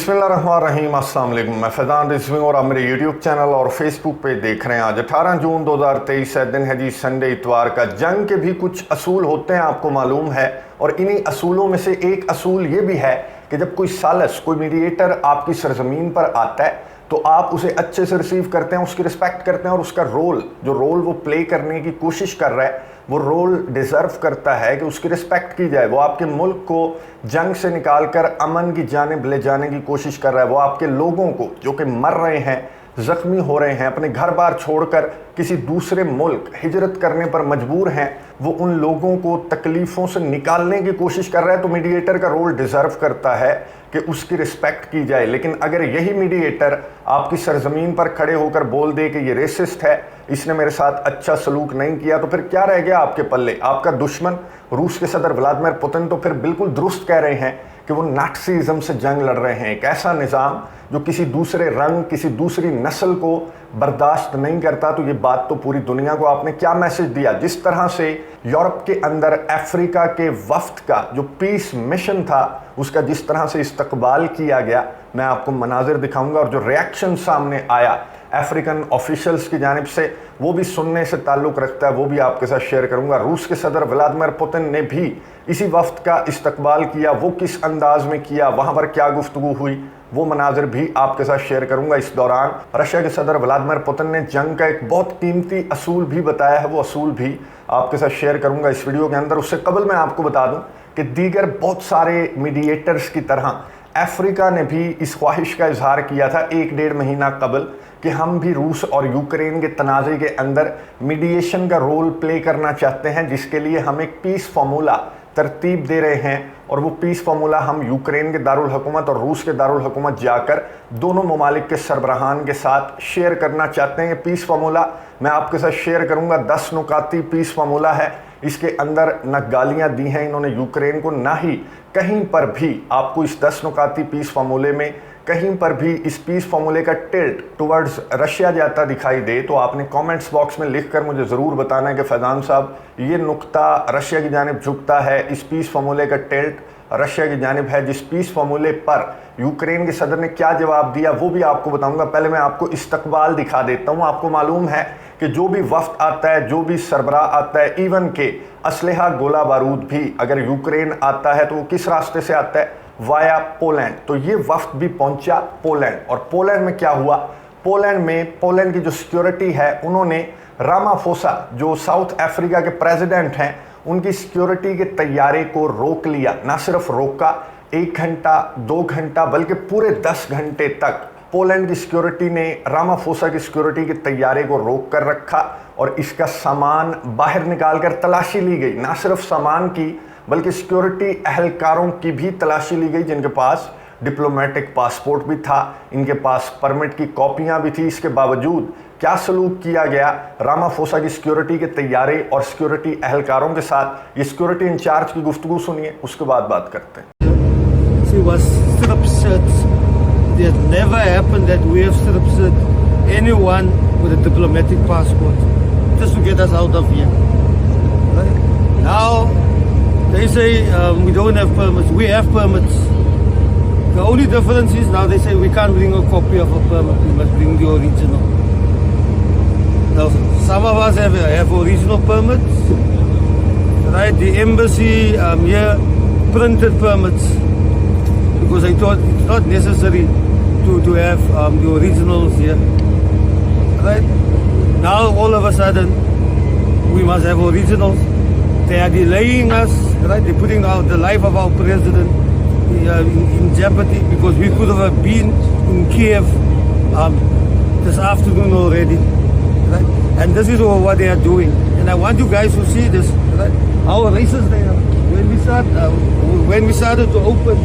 बिस्मिल्लाहिर्रहमानिर्रहीम, अस्सलाम वालेकुम। मैं फैज़ान रिजवी और आप मेरे यूट्यूब चैनल और फेसबुक पे देख रहे हैं। आज 18 जून 2023 है, दिन है जी संडे, इतवार का। जंग के भी कुछ असूल होते हैं, आपको मालूम है, और इन्हीं असूलों में से एक असूल ये भी है कि जब कोई सालस, कोई मीडिएटर आपकी सरजमीन पर आता है तो आप उसे अच्छे से रिसीव करते हैं, उसकी रिस्पेक्ट करते हैं, और उसका जो रोल वो प्ले करने की कोशिश कर रहा है वो रोल डिज़र्व करता है कि उसकी रिस्पेक्ट की जाए। वो आपके मुल्क को जंग से निकाल कर अमन की जानिब ले जाने की कोशिश कर रहा है। वो आपके लोगों को जो कि मर रहे हैं, ज़ख्मी हो रहे हैं, अपने घर बार छोड़कर किसी दूसरे मुल्क हिजरत करने पर मजबूर हैं, वो उन लोगों को तकलीफ़ों से निकालने की कोशिश कर रहा है। तो मीडिएटर का रोल डिज़र्व करता है कि उसकी रिस्पेक्ट की जाए। लेकिन अगर यही मीडिएटर आपकी सरजमीन पर खड़े होकर बोल दे कि ये रेसिस्ट है, इसने मेरे साथ अच्छा सलूक नहीं किया, तो फिर क्या रह गया आपके पल्ले? आपका दुश्मन रूस के सदर व्लादिमीर पुतिन तो फिर बिल्कुल दुरुस्त कह रहे हैं कि वो नाटसीज़म से जंग लड़ रहे हैं। एक ऐसा निज़ाम जो किसी दूसरे रंग, किसी दूसरी नस्ल को बर्दाश्त नहीं करता। तो ये बात तो पूरी दुनिया को आपने क्या मैसेज दिया? जिस तरह से यूरोप के अंदर अफ्रीका के वफ्द का जो पीस मिशन था, उसका जिस तरह से इस्तकबाल किया गया, मैं आपको मनाजिर दिखाऊंगा। और जो रिएक्शन सामने आया अफ्रीकन ऑफिशियल्स की जानिब से, वो भी सुनने से ताल्लुक़ रखता है, वो भी आपके साथ शेयर करूंगा। रूस के सदर व्लादिमीर पुतिन ने भी इसी वफ्द का इस्तकबाल किया, वो किस अंदाज में किया, वहाँ पर क्या गुफ्तगू हुई, वो मनाजिर भी आपके साथ शेयर करूंगा। इस दौरान रशिया के सदर व्लादिमीर पुतिन ने जंग का एक बहुत कीमती असूल भी बताया है, वो असूल भी आपके साथ शेयर करूंगा इस वीडियो के अंदर। उससे कबल मैं आपको बता दूं कि दीगर बहुत सारे मीडिएटर्स की तरह अफ्रीका ने भी इस ख्वाहिश का इजहार किया था 1-1.5 महीना कबल कि हम भी रूस और यूक्रेन के तनाज़े के अंदर मीडिएशन का रोल प्ले करना चाहते हैं, जिसके लिए हम एक पीस फार्मूला तरतीब दे रहे हैं। और वो पीस फार्मूला हम यूक्रेन के दारुल हुकूमत और रूस के दारुल हुकूमत जाकर दोनों ममालिक के सरबराहान के साथ शेयर करना चाहते हैं। ये पीस फार्मूला मैं आपके साथ शेयर करूंगा। 10 नुकाती पीस फार्मूला है। इसके अंदर न गालियां दी हैं इन्होंने यूक्रेन को, ना ही कहीं पर भी आपको इस 10 नुकाती पीस फार्मूले में कहीं पर भी इस पीस फार्मूले का टिल्ट टुवर्ड्स रशिया जाता दिखाई दे। तो आपने कमेंट्स बॉक्स में लिखकर मुझे ज़रूर बताना है कि फैज़ान साहब, ये नुक्ता रशिया की जानिब झुकता है, इस पीस फार्मूले का टिल्ट रशिया की जानिब है। जिस पीस फार्मूले पर यूक्रेन के सदर ने क्या जवाब दिया वो भी आपको बताऊंगा। पहले मैं आपको इस्तकबाल दिखा देता हूँ। आपको मालूम है कि जो भी वफ्द आता है, जो भी सरबराह आता है, इवन के असलहा गोला बारूद भी अगर यूक्रेन आता है तो वो किस रास्ते से आता है? Via Poland. तो ये वफ्द भी पहुंचा पोलैंड। और पोलैंड में क्या हुआ? पोलैंड की जो सिक्योरिटी है, उन्होंने रामाफोसा जो साउथ अफ्रीका के प्रेसिडेंट हैं, उनकी सिक्योरिटी के तैयारे को रोक लिया। ना सिर्फ रोका 1 घंटा 2 घंटा बल्कि पूरे 10 घंटे तक पोलैंड की सिक्योरिटी ने रामाफोसा की सिक्योरिटी के तैयारे को रोक कर रखा और इसका सामान बाहर निकाल कर तलाशी ली गई। ना सिर्फ सामान की बल्कि सिक्योरिटी अहलकारों की भी तलाशी ली गई, जिनके पास डिप्लोमेटिक पासपोर्ट भी था, इनके पास परमिट की कॉपियां भी थी। इसके बावजूद क्या सलूक किया गया रामाफोसा की सिक्योरिटी के तैयारे और सिक्योरिटी अहलकारों के साथ? ये सिक्योरिटी इंचार्ज की गुफ्तगू सुनिए, उसके बाद बात करते हैं। It never happened that we have strip searched anyone with a diplomatic passport just to get us out of here. Right? Now they say we don't have permits. We have permits. The only difference is now they say we can't bring a copy of a permit. We must bring the original. Now some of us have original permits. Right? The embassy here printed permits because I thought it's not necessary to have the originals here. Right? Now all of a sudden we must have originals. They are delaying us. Right? They're putting out the life of our president in jeopardy because we could have been in Kiev this afternoon already. Right? And this is what they are doing. And I want you guys to see this. Right? How racist they are. When we started to open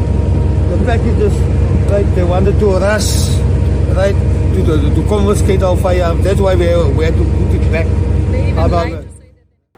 the packages, right, they wanted to rush, right, to confiscate our firearms. That's why we had to put it back.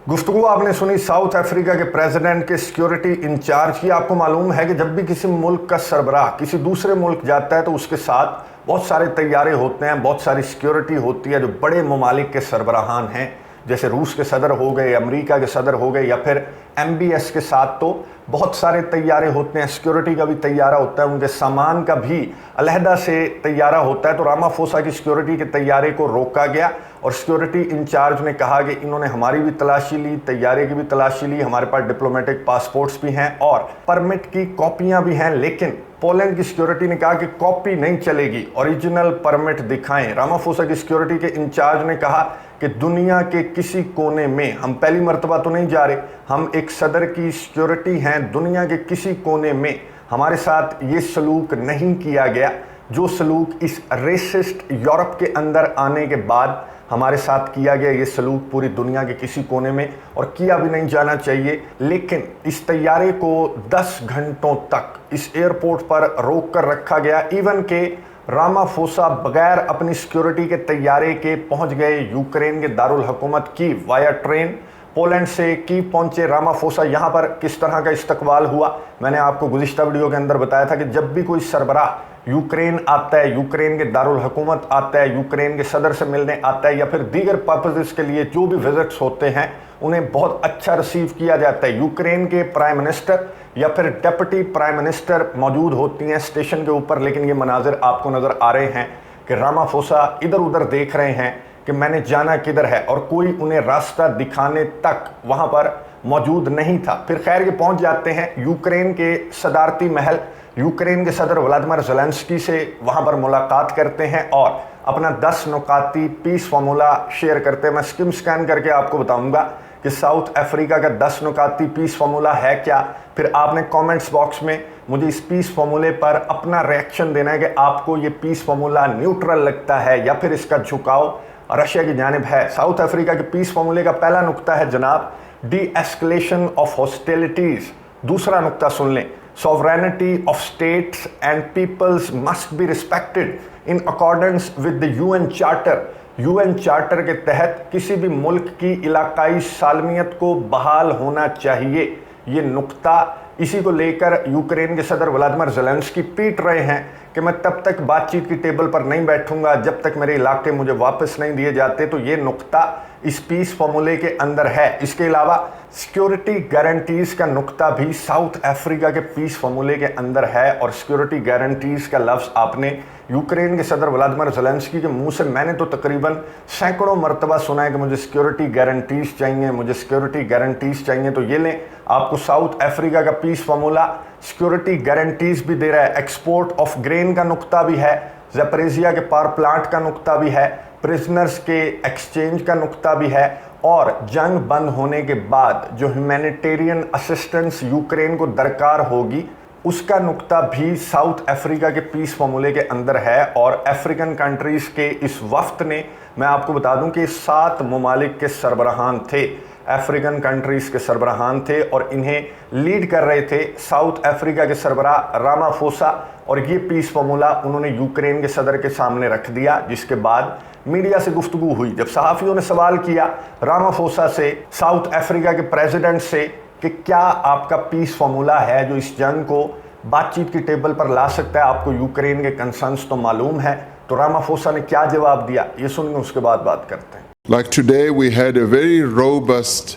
गुफ्तगू आपने सुनी south Africa के president के security in charge की। आपको मालूम है कि जब भी किसी मुल्क का सरबराह किसी दूसरे मुल्क जाता है तो उसके साथ बहुत सारे तैयारे होते हैं, बहुत सारी सिक्योरिटी होती है। जो बड़े ममालिक के सरबराहान हैं, जैसे रूस के सदर हो गए, अमेरिका के सदर हो गए, या फिर MBS के साथ तो बहुत सारे तैयारे होते हैं, सिक्योरिटी का भी तैयारा होता है, उनके सामान का भी अलहदा से तैयारा होता है। तो रामाफोसा की सिक्योरिटी के तैयारे को रोका गया और सिक्योरिटी इंचार्ज ने कहा कि इन्होंने हमारी भी तलाशी ली, तैयारे की भी तलाशी ली, हमारे पास डिप्लोमेटिक पासपोर्ट्स भी हैं और परमिट की कॉपियां भी हैं, लेकिन पोलैंड की सिक्योरिटी ने कहा कि कॉपी नहीं चलेगी, ओरिजिनल परमिट दिखाएं। रामाफोसा की सिक्योरिटी के इंचार्ज ने कहा कि दुनिया के किसी कोने में, हम पहली मर्तबा तो नहीं जा रहे, हम एक सदर की सिक्योरिटी हैं, दुनिया के किसी कोने में हमारे साथ ये सलूक नहीं किया गया जो सलूक इस रेसिस्ट यूरोप के अंदर आने के बाद हमारे साथ किया गया। ये सलूक पूरी दुनिया के किसी कोने में और किया भी नहीं जाना चाहिए। लेकिन इस तैयारे को 10 घंटों तक इस एयरपोर्ट पर रोक कर रखा गया। इवन के रामाफोसा बगैर अपनी सिक्योरिटी के तैयारे के पहुंच गए यूक्रेन के दारुल हुकूमत की वाया ट्रेन। पोलैंड से कीव पहुंचे रामाफोसा। यहाँ पर किस तरह का इस्तकबाल हुआ मैंने आपको गुज़िश्ता वीडियो के अंदर बताया था कि जब भी कोई सरबराह यूक्रेन आता है, यूक्रेन के दारुल हुकूमत आता है, यूक्रेन के सदर से मिलने आता है या फिर दीगर पर्पसेस के लिए जो भी विजिट्स होते हैं, उन्हें बहुत अच्छा रिसीव किया जाता है। यूक्रेन के प्राइम मिनिस्टर या फिर डेप्यूटी प्राइम मिनिस्टर मौजूद होती हैं स्टेशन के ऊपर। लेकिन ये मनाजिर आपको नज़र आ रहे हैं कि रामाफोसा इधर उधर देख रहे हैं कि मैंने जाना किधर है और कोई उन्हें रास्ता दिखाने तक वहाँ पर मौजूद नहीं था। फिर खैर के पहुँच जाते हैं यूक्रेन के सदारती महल, यूक्रेन के सदर व्लादिमीर ज़ेलेंस्की से वहाँ पर मुलाकात करते हैं और अपना 10 नुकाती पीस फार्मूला शेयर करते हैं। मैं स्किम स्कैन करके आपको बताऊंगा कि साउथ अफ्रीका का 10 नुकाती पीस फार्मूला है क्या। फिर आपने कमेंट्स बॉक्स में मुझे इस पीस फार्मूले पर अपना रिएक्शन देना है कि आपको ये पीस फार्मूला न्यूट्रल लगता है या फिर इसका झुकाव रशिया की जानिब है। साउथ अफ्रीका के पीस फार्मूले का पहला नुक्ता है जनाब डी एस्केलेशन ऑफ हॉस्टिलिटीज। दूसरा नुक्ता सुन लें, sovereignty of states and peoples must be respected in accordance with the UN Charter। UN charter के तहत किसी भी मुल्क की इलाकाई सालमियत को बहाल होना चाहिए। ये नुक्ता इसी को लेकर यूक्रेन के सदर व्लादिमीर ज़ेलेंस्की पीट रहे हैं कि मैं तब तक बातचीत की टेबल पर नहीं बैठूंगा जब तक मेरे इलाके मुझे वापस नहीं दिए जाते। तो ये नुक्ता इस पीस फार्मूले के अंदर है। इसके अलावा सिक्योरिटी गारंटीज का नुक्ता भी साउथ अफ्रीका के पीस फार्मूले के अंदर है और सिक्योरिटी गारंटीज का लफ्ज़ आपने यूक्रेन के सदर व्लादिमीर ज़ेलेंस्की के मुंह से मैंने तो तकरीबन सैकड़ों मरतबा सुना है कि मुझे सिक्योरिटी गारंटीज चाहिए, मुझे सिक्योरिटी गारंटीज चाहिए। तो ये लें, आपको साउथ अफ्रीका का पीस फार्मूला सिक्योरिटी गारंटीज भी दे रहा है। एक्सपोर्ट ऑफ ग्रेन का नुक्ता भी है, ज़ेपरेजिया के पावर प्लांट का नुक्ता भी है, प्रिजनर्स के एक्सचेंज का नुक्ता भी है और जंग बंद होने के बाद जो ह्यूमैनिटेरियन असिस्टेंस यूक्रेन को दरकार होगी उसका नुक्ता भी साउथ अफ्रीका के पीस फार्मूले के अंदर है। और अफ्रीकन कंट्रीज़ के इस वफ्त ने, मैं आपको बता दूं कि 7 ममालिक के सरबराहान थे, अफ्रीकन कंट्रीज़ के सरबराहान थे और इन्हें लीड कर रहे थे साउथ अफ्रीका के सरबराह रामाफोसा। और ये पीस फार्मूला उन्होंने यूक्रेन के सदर के सामने रख दिया, जिसके बाद मीडिया से गुफ्तगू हुई। जब सहाफ़ियों ने सवाल किया रामाफोसा से, साउथ अफ्रीका के प्रेसिडेंट से, कि क्या आपका पीस फार्मूला है जो इस जंग को बातचीत की टेबल पर ला सकता है, आपको यूक्रेन के कंसर्न्स तो मालूम है, तो रामाफोसा ने क्या जवाब दिया ये सुनिए, उसके बाद बात करते हैं। Like today we had a very robust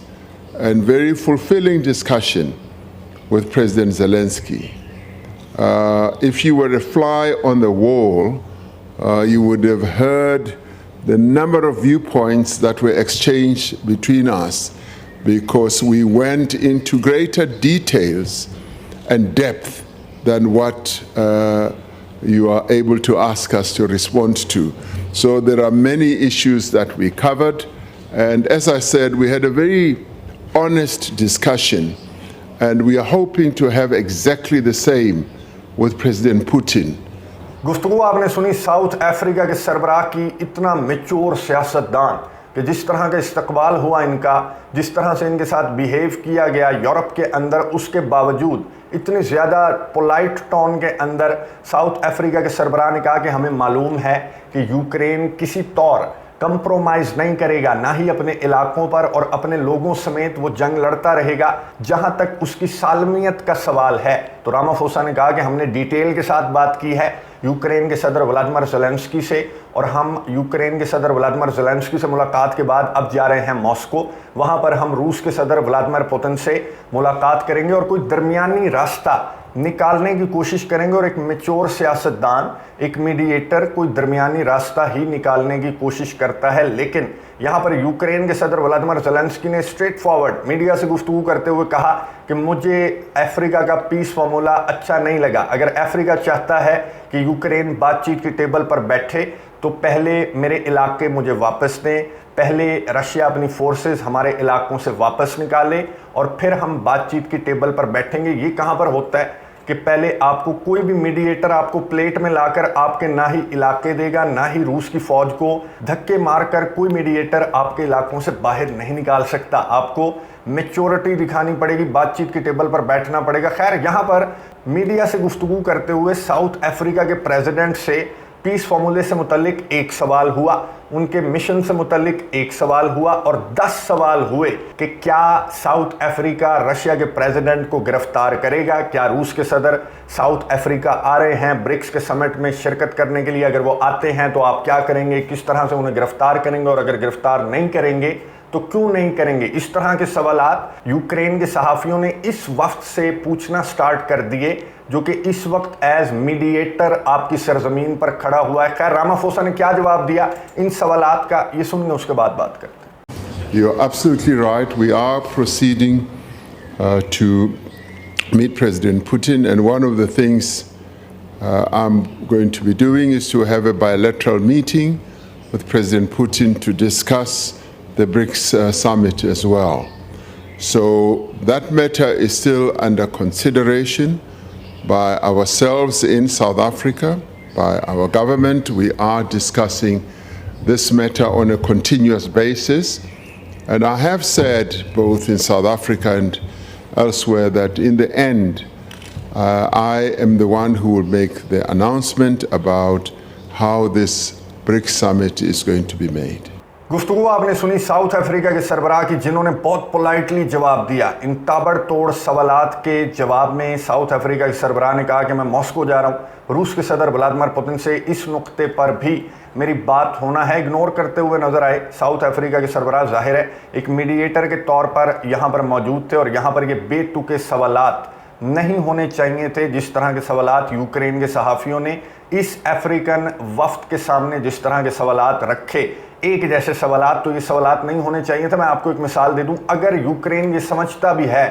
and very fulfilling discussion with President Zelensky. If you were a fly on the wall, you would have heard the number of viewpoints that were exchanged between us, because we went into greater details and depth than what you are able to ask us to respond to. So there are many issues that we covered, and as I said, we had a very honest discussion, and we are hoping to have exactly the same with President Putin. गुफ्तगू आपने सुनी south Africa के सरबराह की, इतना mature सियासतदान कि जिस तरह का इस्तकबाल हुआ इनका, जिस तरह से इनके साथ बिहेव किया गया यूरोप के अंदर, उसके बावजूद इतनी ज़्यादा पोलाइट टोन के अंदर साउथ अफ्रीका के सरबराह ने कहा कि हमें मालूम है कि यूक्रेन किसी तौर कंप्रोमाइज नहीं करेगा, ना ही अपने इलाकों पर और अपने लोगों समेत वो जंग लड़ता रहेगा जहां तक उसकी सालमियत का सवाल है। तो रामाफोसा ने कहा कि हमने डिटेल के साथ बात की है यूक्रेन के सदर व्लादिमीर ज़ेलेंस्की से, और हम यूक्रेन के सदर व्लादिमीर ज़ेलेंस्की से मुलाकात के बाद अब जा रहे हैं मॉस्को। वहां पर हम रूस के सदर व्लादिमीर पुतिन से मुलाकात करेंगे और कोई दरमियानी रास्ता निकालने की कोशिश करेंगे। और एक मैच्योर सियासतदान, एक मीडिएटर कोई दरमियानी रास्ता ही निकालने की कोशिश करता है। लेकिन यहाँ पर यूक्रेन के सदर व्लादिमीर ज़ेलेंस्की ने स्ट्रेट फॉरवर्ड मीडिया से गुफ्तगू करते हुए कहा कि मुझे अफ्रीका का पीस फार्मूला अच्छा नहीं लगा। अगर अफ्रीका चाहता है कि यूक्रेन बातचीत की टेबल पर बैठे तो पहले मेरे इलाके मुझे वापस दें, पहले रशिया अपनी फोर्सेस हमारे इलाकों से वापस निकाले और फिर हम बातचीत की टेबल पर बैठेंगे। ये कहाँ पर होता है कि पहले आपको कोई भी मीडिएटर आपको प्लेट में लाकर आपके ना ही इलाके देगा, ना ही रूस की फौज को धक्के मारकर कोई मीडिएटर आपके इलाकों से बाहर नहीं निकाल सकता। आपको मैच्योरिटी दिखानी पड़ेगी, बातचीत की टेबल पर बैठना पड़ेगा। खैर, यहाँ पर मीडिया से गुफ्तगू करते हुए साउथ अफ्रीका के प्रेसिडेंट से पीस फार्मूले से मुतल्लिक एक सवाल हुआ, उनके मिशन से मुतल्लिक एक सवाल हुआ और 10 सवाल हुए कि क्या साउथ अफ्रीका रशिया के प्रेसिडेंट को गिरफ्तार करेगा, क्या रूस के सदर साउथ अफ्रीका आ रहे हैं ब्रिक्स के समिट में शिरकत करने के लिए, अगर वो आते हैं तो आप क्या करेंगे, किस तरह से उन्हें गिरफ्तार करेंगे, और अगर गिरफ्तार नहीं करेंगे तो क्यों नहीं करेंगे। इस तरह के सवालात यूक्रेन के सहाफियों ने इस वक्त से पूछना स्टार्ट कर दिए, जो कि इस वक्त एज मीडिएटर आपकी सरजमीन पर खड़ा हुआ है। खैर, रामाफोसा ने क्या जवाब दिया इन सवालात का, ये सुनिए, उसके बाद बात करते हैं। You're absolutely right. We are proceeding to meet President Putin, and one of the things I'm going to be doing is to have a bilateral meeting with President Putin to discuss the BRICS summit as well. So that matter is still under consideration by ourselves in South Africa, by our government. We are discussing this matter on a continuous basis. And I have said both in South Africa and elsewhere that in the end, I am the one who will make the announcement about how this BRICS summit is going to be made. गुफ्तगू आपने सुनी south Africa के सरबराह की, जिन्होंने बहुत politely जवाब दिया इन ताबड़तोड़ सवालात के जवाब में। साउथ अफ्रीका के सरबराह ने कहा कि मैं मॉस्को जा रहा हूँ, रूस के सदर व्लादिमीर पुतिन से इस नुक्ते पर भी मेरी बात होना है। इग्नोर करते हुए नजर आए साउथ अफ्रीका के सरबराह। जाहिर है एक मीडिएटर के तौर पर यहाँ पर मौजूद थे और यहाँ पर ये बेतुके सवालात नहीं होने चाहिए थे। जिस तरह के सवालात यूक्रेन के सहाफ़ियों ने इस अफ्रीकन वफ्द के सामने जिस तरह के सवालात रखे, एक जैसे सवालात तो ये सवालात नहीं होने चाहिए थे। मैं आपको एक मिसाल दे दूं, अगर यूक्रेन ये समझता भी है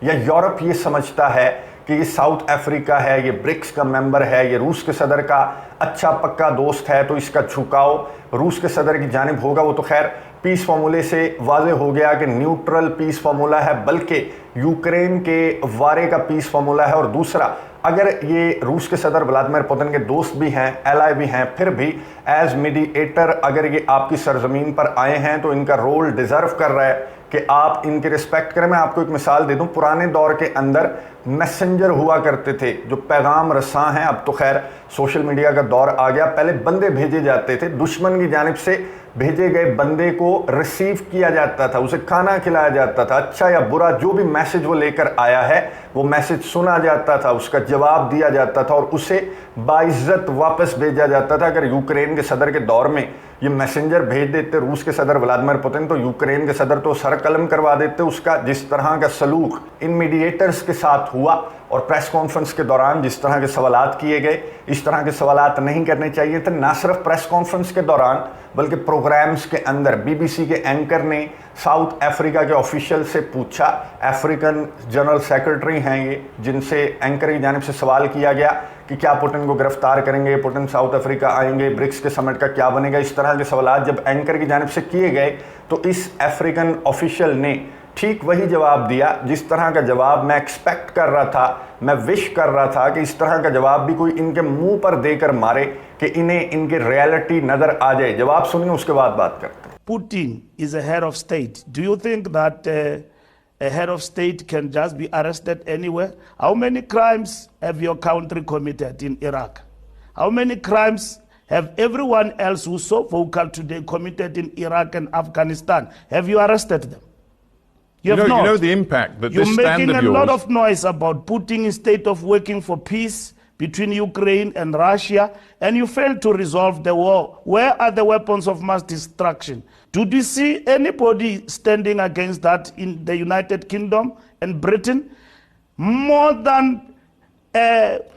या यूरोप ये समझता है कि ये साउथ अफ्रीका है, ये ब्रिक्स का मेंबर है, ये रूस के सदर का अच्छा पक्का दोस्त है, तो इसका झुकाव रूस के सदर की जानिब होगा। वो तो खैर पीस फार्मूले से वाजे हो गया कि न्यूट्रल पीस फार्मूला है, बल्कि यूक्रेन के वारे का पीस फार्मूला है। और दूसरा, अगर ये रूस के सदर व्लादिमीर पुतिन के दोस्त भी हैं, एलाय भी हैं, फिर भी एज मीडिएटर अगर ये आपकी सरजमीन पर आए हैं तो इनका रोल डिज़र्व कर रहा है कि आप इनकी रिस्पेक्ट करें। मैं आपको एक मिसाल दे दूं, पुराने दौर के अंदर मैसेंजर हुआ करते थे जो पैगाम रसां हैं। अब तो खैर सोशल मीडिया का दौर आ गया। पहले बंदे भेजे जाते थे, दुश्मन की जानिब से भेजे गए बंदे को रिसीव किया जाता था, उसे खाना खिलाया जाता था, अच्छा या बुरा जो भी मैसेज वो लेकर आया है वो मैसेज सुना जाता था, उसका जवाब दिया जाता था और उसे बाइज्जत वापस भेजा जाता था। अगर यूक्रेन के सदर के दौर में ये मैसेंजर भेज देते रूस के सदर व्लादिमीर पुतिन, तो यूक्रेन के सदर तो सर कलम करवा देते। उसका जिस तरह का सलूक इन मीडिएटर्स के साथ हुआ और प्रेस कॉन्फ्रेंस के दौरान जिस तरह के सवालात किए गए, इस तरह के सवालात नहीं करने चाहिए थे। ना सिर्फ प्रेस कॉन्फ्रेंस के दौरान बल्कि प्रोग्राम्स के अंदर बीबीसी के एंकर ने साउथ अफ्रीका के ऑफिशियल से पूछा, अफ्रीकन जनरल सेक्रेटरी हैं ये, जिनसे एंकर की जानिब से सवाल किया गया कि क्या पुतिन को गिरफ्तार करेंगे, पुतिन साउथ अफ्रीका आएंगे, ब्रिक्स के समिट का क्या बनेगा। इस तरह के सवालात जब एंकर की जानिब से किए गए तो इस अफ्रीकन ऑफिशियल ने ठीक वही जवाब दिया जिस तरह का जवाब मैं एक्सपेक्ट कर रहा था, मैं विश कर रहा था कि इस तरह का जवाब भी कोई इनके मुंह पर देकर मारे कि इन्हें इनकी रियलिटी नजर आ जाए। जवाब सुनिए, उसके बाद बात करते हैं। Putin is a head of state. Do you think that a head of state can just be arrested anywhere? How many crimes have your country committed in Iraq? How many crimes have everyone else who's so vocal today committed in Iraq and Afghanistan, have you arrested them? You have not. You know the impact that You're this stand making of a lot yours... of noise about Putin in state of working for peace between Ukraine and Russia, and you failed to resolve the war. Where are the weapons of mass destruction? Did you see anybody standing against that in the United Kingdom and Britain? More than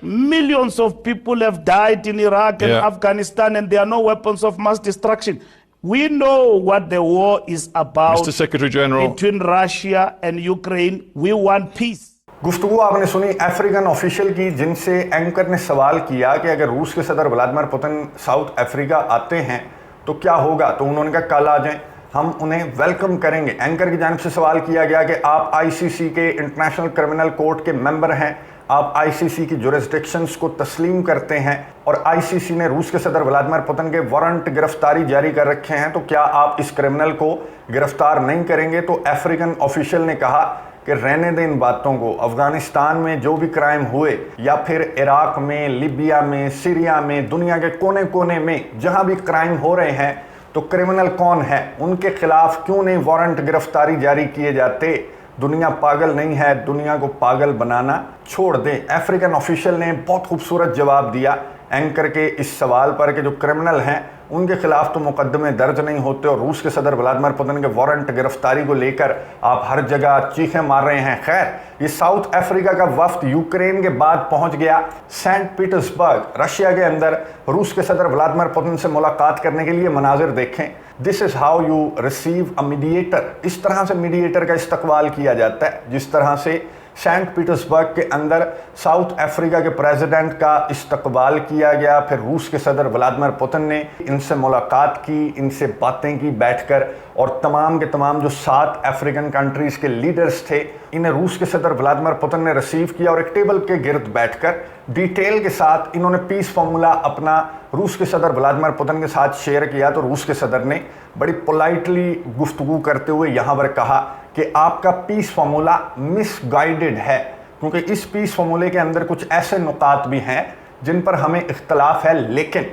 millions of people have died in Iraq and Afghanistan, and there are no weapons of mass destruction. We know what the war is about. Mr. Secretary General, between Russia and Ukraine. We want peace. गुफ्तगू आपने सुनी African official की, जिनसे anchor ने सवाल किया कि अगर रूस के सदर व्लादिमीर पुतिन साउथ अफ्रीका आते हैं तो क्या होगा, तो उन्होंने कहा कल आ जाएं, हम उन्हें वेलकम करेंगे। एंकर की जानिब से सवाल किया गया कि आप आईसीसी के इंटरनेशनल क्रिमिनल कोर्ट के मेंबर हैं, आप आईसीसी की जुरिस्डिक्शंस को तस्लीम करते हैं और आईसीसी ने रूस के सदर व्लादिमीर पुतिन के वारंट गिरफ्तारी जारी कर रखे हैं, तो क्या आप इस क्रिमिनल को गिरफ्तार नहीं करेंगे? तो अफ्रीकन ऑफिशियल ने कहा कि रहने दें इन बातों को। अफगानिस्तान में जो भी क्राइम हुए या फिर इराक में, लिबिया में, सीरिया में, दुनिया के कोने कोने में जहां भी क्राइम हो रहे हैं, तो क्रिमिनल कौन है, उनके खिलाफ क्यों नहीं वारंट गिरफ्तारी जारी किए जाते? दुनिया पागल नहीं है, दुनिया को पागल बनाना छोड़ दें। अफ्रीकन ऑफिशियल ने बहुत खूबसूरत जवाब दिया एंकर के इस सवाल पर कि जो क्रिमिनल हैं उनके खिलाफ तो मुकदमे दर्ज नहीं होते और रूस के सदर व्लादिमीर पुतिन के वारंट गिरफ्तारी को लेकर आप हर जगह चीखें मार रहे हैं। खैर, ये साउथ अफ्रीका का वफ्द यूक्रेन के बाद पहुंच गया सेंट पीटर्सबर्ग, रशिया के अंदर। रूस के सदर व्लादिमीर पुतिन से मुलाकात करने के लिए मनाजिर देखें। This is how you receive a mediator. इस तरह से मीडिएटर का इस्तकबाल किया जाता है, जिस तरह से सेंट पीटर्सबर्ग के अंदर साउथ अफ्रीका के प्रेसिडेंट का इस्तकबाल किया गया। फिर रूस के सदर व्लादिमीर पुतिन ने इनसे मुलाकात की, इनसे बातें की बैठकर, और तमाम के तमाम जो 7 अफ्रीकन कंट्रीज़ के लीडर्स थे, इन्हें रूस के सदर व्लादिमीर पुतिन ने रिसीव किया और एक टेबल के गिर्द बैठकर डिटेल के साथ इन्होंने पीस फार्मूला अपना रूस के सदर व्लादिमीर पुतिन के साथ शेयर किया। तो रूस के सदर ने बड़ी पोलाइटली गुफ्तगू करते हुए यहाँ पर कहा कि आपका पीस फार्मूला मिसगाइडेड है, क्योंकि इस पीस फार्मूले के अंदर कुछ ऐसे नुकात भी हैं जिन पर हमें इख्तलाफ है, लेकिन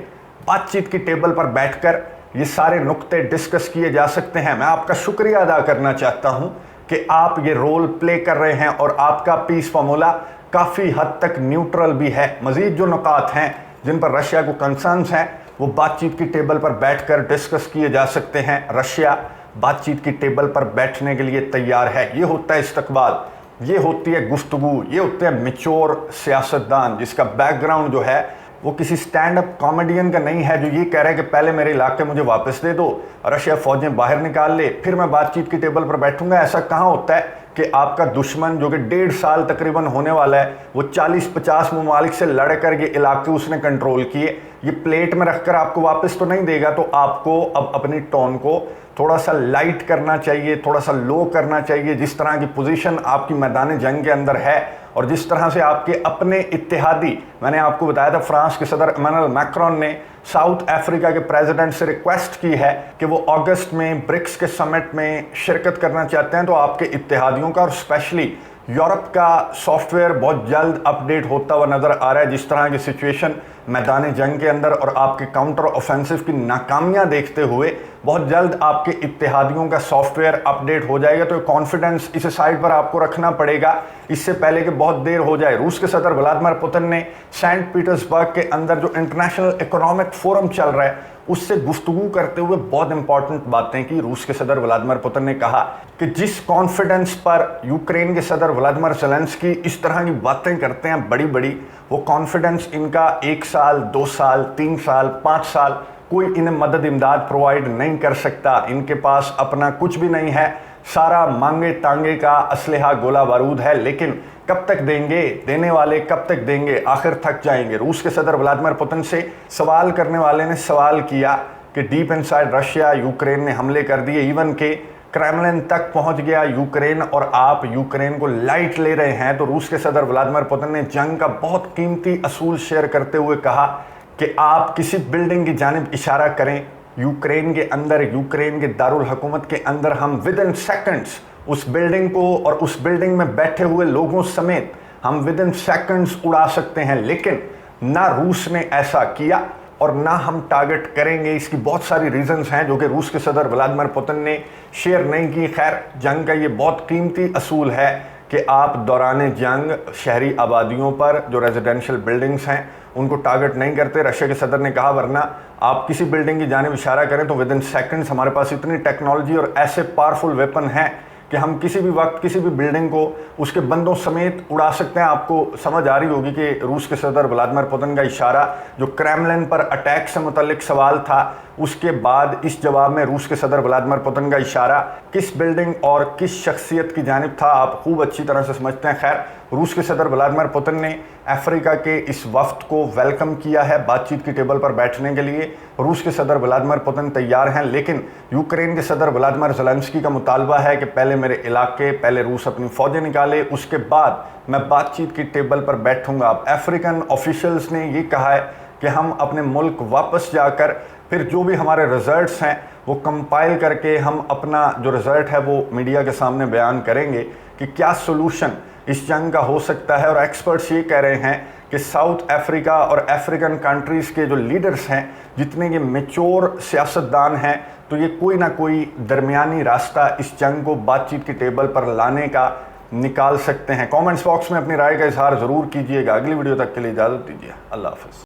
बातचीत की टेबल पर बैठकर ये सारे नुक्ते डिस्कस किए जा सकते हैं। मैं आपका शुक्रिया अदा करना चाहता हूं कि आप ये रोल प्ले कर रहे हैं और आपका पीस फार्मूला काफ़ी हद तक न्यूट्रल भी है। मज़ीद जो नुकात हैं जिन पर रशिया को कंसर्न्स हैं, वो बातचीत की टेबल पर बैठकर डिस्कस किए जा सकते हैं। रशिया बातचीत की टेबल पर बैठने के लिए तैयार है। ये होता है इस्तकबाल, ये होती है गुफ्तगू, ये होते हैं मैच्योर सियासतदान, जिसका बैकग्राउंड जो है वो किसी स्टैंड अप कॉमेडियन का नहीं है जो ये कह रहा है कि पहले मेरे इलाके मुझे वापस दे दो, रशिया फौजें बाहर निकाल ले, फिर मैं बातचीत की टेबल पर बैठूंगा। ऐसा कहाँ होता है कि आपका दुश्मन जो कि 1.5 साल तकरीबन होने वाला है, वो 40-50 ममालिक से लड़ कर ये इलाके उसने कंट्रोल किए, ये प्लेट में रखकर आपको वापस तो नहीं देगा। तो आपको अब अपनी टोन को थोड़ा सा लाइट करना चाहिए, थोड़ा सा लो करना चाहिए। जिस तरह की पोजीशन आपकी मैदान जंग के अंदर है और जिस तरह से आपके अपने इत्तेहादी, मैंने आपको बताया था फ्रांस के सदर इमैनुअल मैक्रोन ने साउथ अफ्रीका के प्रेसिडेंट से रिक्वेस्ट की है कि वो अगस्त में ब्रिक्स के समिट में शिरकत करना चाहते हैं। तो आपके इत्तेहादियों का और स्पेशली यूरोप का सॉफ्टवेयर बहुत जल्द अपडेट होता हुआ नज़र आ रहा है। जिस तरह की सिचुएशन मैदान जंग के अंदर और आपके काउंटर ऑफेंसिव की नाकामियां देखते हुए बहुत जल्द आपके इत्तेहादियों का सॉफ्टवेयर अपडेट हो जाएगा। तो कॉन्फिडेंस इस साइड पर आपको रखना पड़ेगा, इससे पहले कि बहुत देर हो जाए। रूस के सदर व्लादिमीर पुतिन ने सेंट पीटर्सबर्ग के अंदर जो इंटरनेशनल इकोनॉमिक फोरम चल रहा है उससे गुफ्तगू करते हुए बहुत इंपॉर्टेंट बातें की। रूस के सदर व्लादिमीर पुतिन ने कहा कि जिस कॉन्फिडेंस पर यूक्रेन के सदर व्लादिमीर ज़ेलेंस्की इस तरह की बातें करते हैं बड़ी बड़ी, वो कॉन्फिडेंस इनका 1 साल, 2 साल, 3 साल, 5 साल कोई इन्हें मदद इमदाद प्रोवाइड नहीं कर सकता। इनके पास अपना कुछ भी नहीं है, सारा मांगे तांगे का असलहा गोला बारूद है, लेकिन कब तक देंगे, देने वाले कब तक देंगे, आखिर थक जाएंगे। रूस के सदर व्लादिमीर पुतिन से सवाल करने वाले ने सवाल किया कि डीप इनसाइड रशिया यूक्रेन ने हमले कर दिए, इवन के क्रेमलिन तक पहुंच गया यूक्रेन और आप यूक्रेन को लाइट ले रहे हैं। तो रूस के सदर व्लादिमीर पुतिन ने जंग का बहुत कीमती असूल शेयर करते हुए कहा कि आप किसी बिल्डिंग की जानिब इशारा करें यूक्रेन के अंदर, यूक्रेन के दारुल हुकूमत के अंदर, हम विद इन सेकेंड्स उस बिल्डिंग को और उस बिल्डिंग में बैठे हुए लोगों समेत हम विद इन सेकेंड्स उड़ा सकते हैं। लेकिन ना रूस ने ऐसा किया, और ना हम टारगेट करेंगे। इसकी बहुत सारी रीजंस हैं जो कि रूस के सदर व्लादिमीर पुतिन ने शेयर नहीं की। खैर, जंग का ये बहुत कीमती असूल है कि आप दौरान जंग शहरी आबादियों पर जो रेजिडेंशियल बिल्डिंग्स हैं उनको टारगेट नहीं करते। रशिया के सदर ने कहा वरना आप किसी बिल्डिंग की जानिब इशारा करें तो विद इन सेकेंड्स हमारे पास इतनी टेक्नोलॉजी और ऐसे पावरफुल वेपन हैं कि हम किसी भी वक्त किसी भी बिल्डिंग को उसके बंदों समेत उड़ा सकते हैं। आपको समझ आ रही होगी कि रूस के सदर व्लादिमीर पुतिन का इशारा जो क्रेमलिन पर अटैक से मुतल्लिक सवाल था, उसके बाद इस जवाब में रूस के सदर व्लादिमीर पुतिन का इशारा किस बिल्डिंग और किस शख्सियत की जानिब था, आप खूब अच्छी तरह से समझते हैं। खैर, रूस के सदर व्लादिमीर पुतिन ने अफ्रीका के इस वफ्द को वेलकम किया है बातचीत की टेबल पर बैठने के लिए। रूस के सदर व्लादिमीर पुतिन तैयार हैं, लेकिन यूक्रेन के सदर व्लादिमीर ज़ेलेंस्की का मुतालबा है कि पहले मेरे इलाके, पहले रूस अपनी फौजें निकाले, उसके बाद मैं बातचीत की टेबल पर बैठूंगा। अब अफ्रीकन ऑफिशियल्स ने ये कहा है कि हम अपने मुल्क वापस जाकर फिर जो भी हमारे रिजल्ट्स हैं वो कंपाइल करके हम अपना जो रिजल्ट है वो मीडिया के सामने बयान करेंगे कि क्या सोल्यूशन इस जंग का हो सकता है। और एक्सपर्ट्स ये कह रहे हैं कि साउथ अफ्रीका और अफ्रीकन कंट्रीज़ के जो लीडर्स हैं, जितने ये मेच्योर सियासतदान हैं, तो ये कोई ना कोई दरमियानी रास्ता इस जंग को बातचीत की टेबल पर लाने का निकाल सकते हैं। कमेंट्स बॉक्स में अपनी राय का इजहार ज़रूर कीजिएगा। अगली वीडियो तक के लिए इजाज़त दीजिए। अल्लाह हाफ़िज़।